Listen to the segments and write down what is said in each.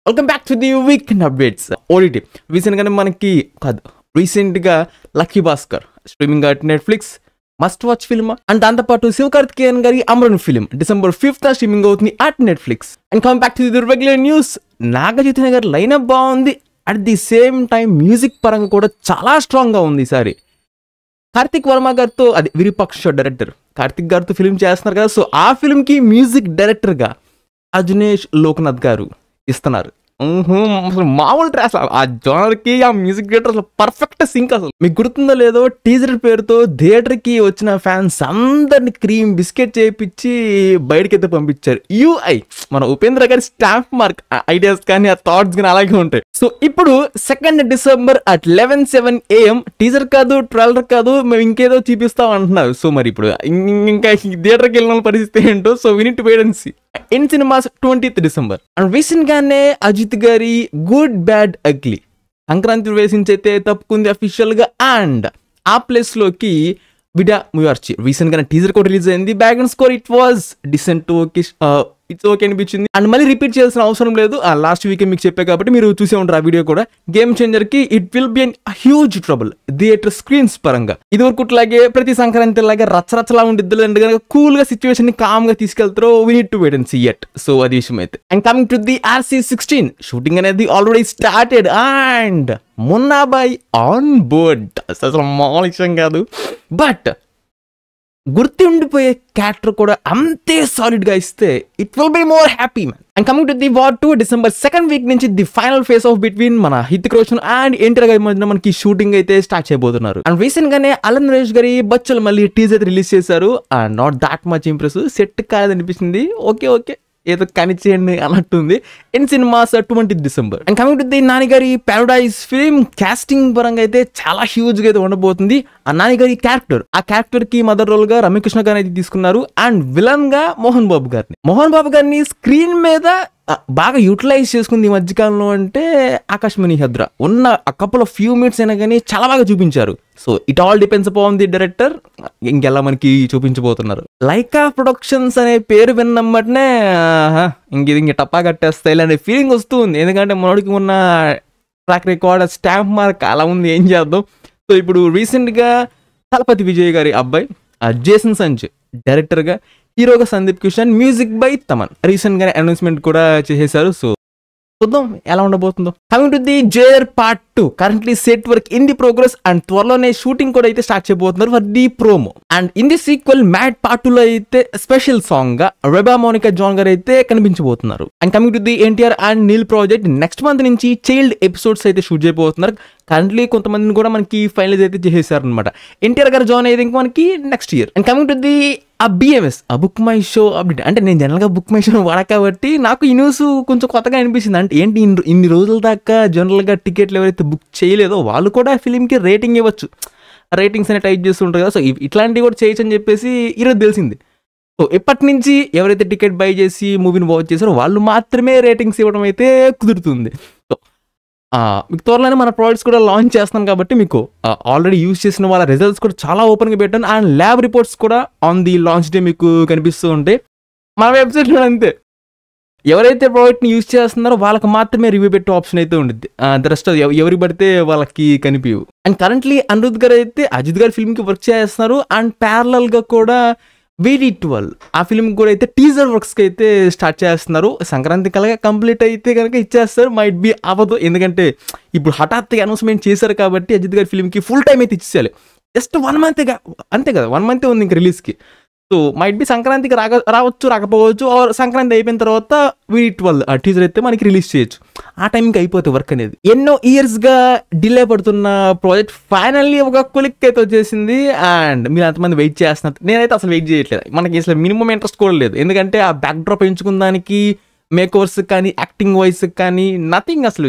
Welcome back to the weekend updates. OTT రీసెంట్గానే మనకి కాదు రీసెంట్గా Lucky Bhaskar streaming at Netflix must watch film and దాంతోపాటు శివకార్తికేయన్ గారి Amaran film December 5th streaming అవుతుంది at Netflix. And come back to the regular news. Naga Chaitanya గారి lineup బాగుంది, at the same time music పరంగా కూడా చాలా స్ట్రాంగ్గా ఉంది. ఈసారి కార్తిక్ వర్మ గారితో, అది విరూపాక్ష డైరెక్టర్ కార్తిక్ గారితో ఫిల్మ్ చేస్తున్నారు కదా, సో ఆ ఫిల్మ్కి మ్యూజిక్ డైరెక్టర్గా అజునేష్ లోక్నాథ్ గారు ఇస్తున్నారు. అసలు మామూలు ట్రాస్ ఆ జోనర్కి ఆ మ్యూజిక్ డైరెక్టర్ అసలు పర్ఫెక్ట్ సింక్. అసలు మీకు గుర్తుందో లేదో, టీజర్ పేరుతో థియేటర్కి వచ్చిన ఫ్యాన్స్ అందరిని క్రీమ్ బిస్కెట్ చేయించి బయటకైతే పంపించారు. యూఐ మన ఉపేంద్ర గారి స్టాంప్ మార్క్ ఐడియాస్ కానీ ఆ థాట్స్ కానీ అలాగే ఉంటాయి. సో ఇప్పుడు 2nd December at 11:07 AM teaser కాదు, ట్రైలర్ కాదు, మేము ఇంకేదో చూపిస్తాం అంటున్నారు. సో మరి ఇప్పుడు ఇంకా థియేటర్కి వెళ్ళిన పరిస్థితి ఏంటో, so we need to wait and see. In cinemas 20th December. అండ్ రీసెంట్ గానే అజిత్ గారి గుడ్ బ్యాడ్ అగ్లీ సంక్రాంతి వేసించి అయితే తప్పుకుంది అఫీషియల్ గా. అండ్ ఆ ప్లేస్ లోకి విడా ముయార్చి రీసెంట్ గానే టీజర్ కూడా రిలీజ్ అయింది. Background score it was decent, it's okay అనిపించింది. అండ్ మళ్ళీ రిపీట్ చేయాల్సిన అవసరం లేదు, లాస్ట్ వీక్ మీకు చెప్పే కాబట్టి మీరు చూసే ఉంటారు ఆ వీడియో కూడా. గేమ్ చేంజర్ కి it will be an huge trouble theatre screens పరంగా. ఇది వరకుట్లాగే ప్రతి సంక్రాంతి లాగే రచ్చరచ్చలా ఉండిద్దు అంటే కనుక కూల్ గా సిచ్యువేషన్ ని కామ్ గా తీసుకెళ్తారో we need to wait and see it. So అది విషయం అయితే. And coming to the RC16 shooting అనేది already started and Munnabhai on board. అసలు మామూలు విషయం కాదు, బట్ గుర్తుండిపోయే క్యారెక్టర్ కూడా అంతే సాలిడ్ గా ఇస్తే it will be more happy man. And coming to the War 2 December 2nd week నుంచి the final face off between మన హితిక్ రోషన్ అండ్ ఎన్టీఆర్ గారి మధ్యన మనకి షూటింగ్ అయితే స్టార్ట్ చేయబోతున్నారు. అండ్ రీసెంట్ గానే అలన్ నరేష్ గారి బచ్చలు మళ్ళీ టీజర్ రిలీజ్ చేశారు. And not that much impress, set కాలేదనిపించింది. ఓకే ఓకే ఏదో కనిచేయండి అన్నట్టుంది. In cinemas 20th December. And coming to the Nani గారి పారడైజ్ ఫిల్మ్ కాస్టింగ్ పరంగా అయితే చాలా హ్యూజ్ గా అయితే ఉండబోతుంది. ఆ నాని గారి క్యారెక్టర్, ఆ క్యారెక్టర్ కి మదర్ రోల్ గా రమ్యకృష్ణ గారిని అయితే తీసుకున్నారు. అండ్ విలన్ గా మోహన్ బాబు గారిని స్క్రీన్ మీద బాగా యూటిలైజ్ చేసుకుంది ఈ మధ్యకాలంలో అంటే ఆకాష్ మణిహద్ర. ఉన్న ఆ కపుల్ ఆఫ్ ఫ్యూ మినిట్స్ అయినా కానీ చాలా బాగా చూపించారు. So it all depends upon the director ఇంకెలా మనకి చూపించబోతున్నారు. లైకా ప్రొడక్షన్స్ అనే పేరు విన్నమ్మటనే ఇంక టప్పా కట్టేస్తాయి అనే ఫీలింగ్ వస్తుంది. ఎందుకంటే మనోడికి ఉన్న ట్రాక్ రికార్డ్ స్టాంప్ మార్క్ అలా ఉంది, ఏం చేద్దాం. సో ఇప్పుడు రీసెంట్గా తలపతి విజయ్ గారి అబ్బాయి జేసన్ సంజ్ డైరెక్టర్గా, హీరోగా Sandeep Kishan, music by Thaman recent గానే అనౌన్స్మెంట్ కూడా చేసేశారు. సో చూద్దాం ఎలా ఉండబోతుందో. కమింగ్ టు ది జేఆర్ part 2 currently set work in the progress and త్వరలోనే షూటింగ్ కూడా అయితే స్టార్ట్ చేయబోతున్నారు for the promo. And in the sequel Mad part 2 లో అయితే స్పెషల్ సాంగ్ గా రెబా మోనికా జాన్ గారు అయితే కనిపించబోతున్నారు. And coming to the NTR and Neel project next month నుంచి చైల్డ్ ఎపిసోడ్స్ అయితే షూట్ చేయబోతున్నారు. కరెంట్లీ కొంతమందిని కూడా మనకి ఫైనలైజ్ అయితే చేసేసారు అనమాట. ఎన్టీఆర్ గారు జాయిన్ అయితే ఇంకా మనకి next year. And coming to the BMS book my show update. అంటే నేను జనరల్గా బుక్ మై షో వాడా కాబట్టి నాకు ఈ న్యూస్ కొంచెం కొత్తగా అనిపించింది. అంటే ఏంటి ఇన్ని రోజుల దాకా జనరల్గా టికెట్లు ఎవరైతే బుక్ చేయలేదో వాళ్ళు కూడా ఫిలింకి రేటింగ్ ఇవ్వచ్చు, రేటింగ్స్ అనే టైప్ చేస్తుంటారు కదా. సో ఇట్లాంటివి కూడా చేయొచ్చు అని చెప్పేసి ఈరోజు తెలిసింది. సో ఇప్పటి నుంచి ఎవరైతే టికెట్ బై చేసి మూవీని వాచ్ చేశారో వాళ్ళు మాత్రమే రేటింగ్స్ ఇవ్వడం అయితే కుదురుతుంది. సో మీకు త్వరలోనే మన ప్రోడక్ట్స్ కూడా లాంచ్ చేస్తాం కాబట్టి మీకు ఆల్రెడీ యూజ్ చేసిన వాళ్ళ రిజల్ట్స్ కూడా చాలా ఓపెన్గా పెట్టాను. అండ్ ల్యాబ్ రిపోర్ట్స్ కూడా ఆన్ ది లాంచ్ డే మీకు కనిపిస్తూ ఉంటాయి మన వెబ్సైట్లో. అంతే, ఎవరైతే ప్రోడక్ట్ని యూజ్ చేస్తున్నారో వాళ్ళకి మాత్రమే రివ్యూ పెట్టే ఆప్షన్ అయితే ఉంటుంది. ద రెస్ట్ ఎవరికి పడితే వాళ్ళకి కనిపించవు. అండ్ కరెంట్లీ అనిరుద్ధ్ గారు అయితే అజిత్ గారి ఫిల్మ్కి వర్క్ చేస్తున్నారు. అండ్ ప్యారలల్గా కూడా VD12 ఆ ఫిల్మ్ కూడా అయితే టీజర్ వర్క్స్కి అయితే స్టార్ట్ చేస్తున్నారు. సంక్రాంతి కలగా కంప్లీట్ అయితే కనుక ఇచ్చేస్తారు, మైట్ బి అవ్వదు. ఎందుకంటే ఇప్పుడు హఠాత్తుగా అనౌన్స్మెంట్ చేశారు కాబట్టి అజిత్ గారి ఫిల్మ్కి ఫుల్ టైం అయితే ఇచ్చేయాలి. జస్ట్ 1 month అంతే కదా, 1 month ఉంది ఇంకా రిలీజ్కి. సో మైట్ బి సంక్రాంతికి రావచ్చు రాకపోవచ్చు, ఆర్ సంక్రాంతి అయిపోయిన తర్వాత VD12 ఆ టీజర్ అయితే మనకి రిలీజ్ చేయొచ్చు. ఆ టైంకి అయిపోతుంది వర్క్ అనేది. ఎన్నో ఇయర్స్గా డిలే పడుతున్న ప్రాజెక్ట్ ఫైనల్లీ ఒక క్లిక్ అయితే వచ్చేసింది. అండ్ మీరు అంతమంది వెయిట్ చేస్తున్నారు, నేనైతే అసలు వెయిట్ చేయట్లేదు. మనకి అసలు మినిమం ఇంట్రెస్ట్ కూడా లేదు. ఎందుకంటే ఆ బ్యాక్ డ్రాప్ ఎంచుకున్న దానికి మేకోవర్స్ కానీ యాక్టింగ్ వాయిస్ కానీ నథింగ్. అసలు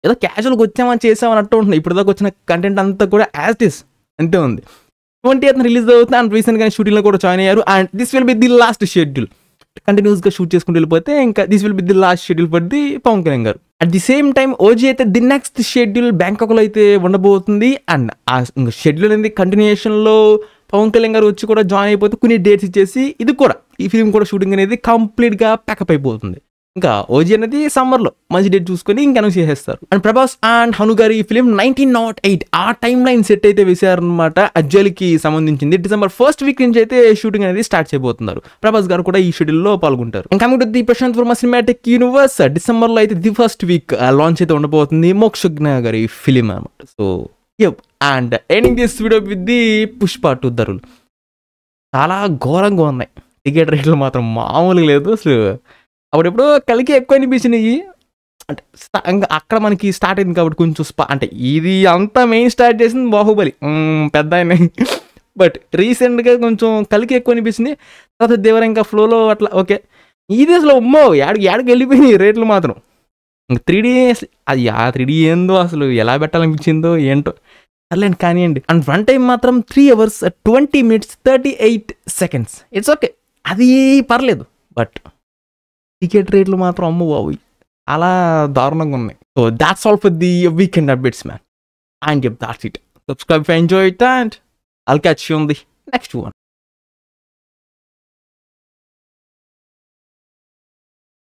ఏదో క్యాజువల్గా వచ్చామని చేసామని అట్టు ఉంటుంది. ఇప్పుడు దాకా వచ్చిన కంటెంట్ అంతా కూడా యాజ్ ఇట్ ఈస్ అంతే ఉంది. 20th రిలీజ్ అవుతుంది. అండ్ రీసెంట్గా షూటింగ్లో కూడా జాయిన్ అయ్యారు. And this will be the last schedule. కంటిన్యూస్గా షూట్ చేసుకుంటూ వెళ్ళిపోతే ఇంకా this will be the last schedule for the Pawan Kalyan గారు. At the same time OG అయితే ది నెక్స్ట్ షెడ్యూల్ బ్యాంకాక్లో అయితే ఉండబోతుంది. అండ్ ఆ షెడ్యూల్ అనేది కంటిన్యూషన్లో పవన్ కళ్యాణ్ గారు వచ్చి కూడా జాయిన్ అయిపోతే కొన్ని డేట్స్ ఇచ్చేసి ఇది కూడా ఈ ఫిల్మ్ కూడా షూటింగ్ అనేది కంప్లీట్గా ప్యాకప్ అయిపోతుంది. ఇంకా ఓజీ అనేది సమ్మర్లో మంచి డేట్ చూసుకొని ఇంకా అనౌన్స్ చేసేస్తారు. అండ్ ప్రభాస్ అండ్ హను గారి ఫిలిం 1908 ఆ టైమ్ లైన్ సెట్ అయితే వేసారనమాట. అజ్జల్కి సంబంధించింది December 1st వీక్ నుంచి అయితే షూటింగ్ అనేది స్టార్ట్ చేయబోతున్నారు. ప్రభాస్ గారు కూడా ఈ షెడ్యూల్లో పాల్గొంటారు. And coming to the Prashanth Varma cinematic universe, డిసెంబర్లో అయితే ది ఫస్ట్ వీక్ లాంచ్ అయితే ఉండబోతుంది మోక్షజ్ఞ గారి ఫిలిం అనమాట. So and ending this video with the Pushpa 2 ధరలు చాలా ఘోరంగా ఉన్నాయి. టికెట్ రేట్లు మాత్రం మామూలుగా లేదు అసలు. అప్పుడెప్పుడు కలికి ఎక్కువ అనిపించినాయి. అంటే ఇంకా అక్కడ మనకి స్టార్ట్ అయింది కాబట్టి కొంచెం అంటే ఇది అంతా మెయిన్ స్టార్ట్ చేసింది బాహుబలి పెద్ద ఆయన. బట్ రీసెంట్గా కొంచెం కలికి ఎక్కువ అనిపించింది. తర్వాత దేవర ఇంకా ఫ్లోలో అట్లా ఓకే. ఇది అసలు యాడికి వెళ్ళిపోయినాయి రేట్లు మాత్రం. ఇంకా 3D అది 3D ఏందో అసలు ఎలా పెట్టాలనిపించిందో ఏంటో అర్లేండి కానివ్వండి. అండ్ రన్ టైం మాత్రం 3 hours 20 minutes 38 seconds. It's okay, అది పర్లేదు. బట్ టికెట్ రేట్లు మాత్రం అమ్ము బాబు అలా దారుణంగా ఉన్నాయి. So that's all for the weekend updates man. And that's it. Subscribe if you enjoy it and I'll catch you on the next one.